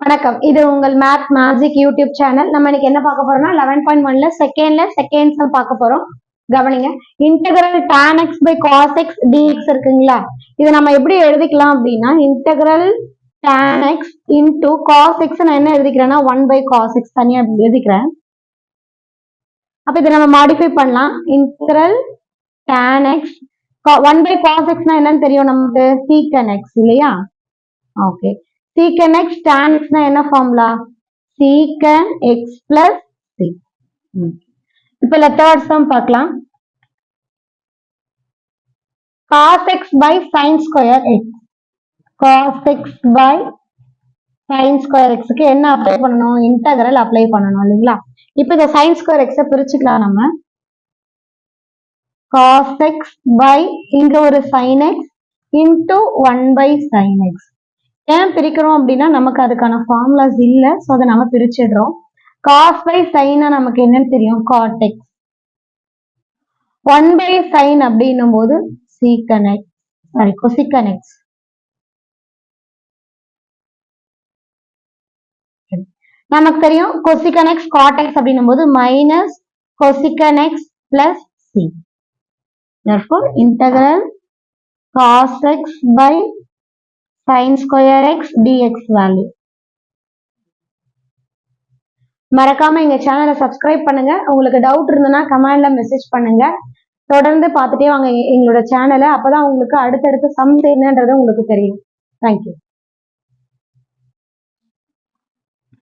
வணக்கம். இது உங்கள் மேத் மேஜிக் யூடியூப் சேனல். நம்ம இன்னைக்கு என்ன பார்க்க போறோம்னா 11.1ல செகண்ட் சம் பார்க்க போறோம். கவனிங்க. Integral tan x by cos x dx இருக்குங்களா? இதை நம்ம எப்படி எழுதிக்கலாம் அப்படின்னா integral tan x into cos x நான் என்ன எழுதிக்கிறேன்னா 1 by cos x தனியா எழுதிக்கிறேன். அப்ப இதை நம்ம மாடிஃபை பண்ணலாம். Integral tan x 1 by cos x னா என்னன்னு தெரியும் நமக்கு secant x இல்லையா? Okay. secant x tan x னா என்ன formula secant x plus c. இப்போ தேர்ட் சம் பார்க்கலாம். cos x by sin square x cos x by sin square x க்கு என்ன அப்ளை பண்ணணும் இன்டெகிரல் அப்ளை பண்ணணும் இல்லைங்களா? இப்போ இந்த sin square x பிரிச்சுக்கலாம் நம்ம. cos x by இங்க ஒரு sin x into 1 by sin x. ஏன் பிரிக்கிறோம் அப்படின்னா நமக்கு அதுக்கான ஃபார்முலாஸ் இல்ல, சோ அதை நம்ம பிரிச்சிடுறோம். cos by sin நமக்கு என்னன்னு தெரியும் cot x. 1 by sin அப்படின்னும் போது secant x cosecant x. நமக்கு தெரியும் cosecant x cot x அப்படின்னும் போது minus cosecant x plus c. therefore integral cos x by sin square x dx value. மறக்காம எங்க சேனலை சப்ஸ்கிரைப் பண்ணுங்க. உங்களுக்கு டவுட் இருந்ததுன்னா கமெண்ட்ல மெசேஜ் பண்ணுங்க. தொடர்ந்து பார்த்துட்டே வாங்க எங்களோட சேனலை. அப்பதான் உங்களுக்கு அடுத்தடுத்த சம் என்னன்றது உங்களுக்கு தெரியும். தேங்க்யூ.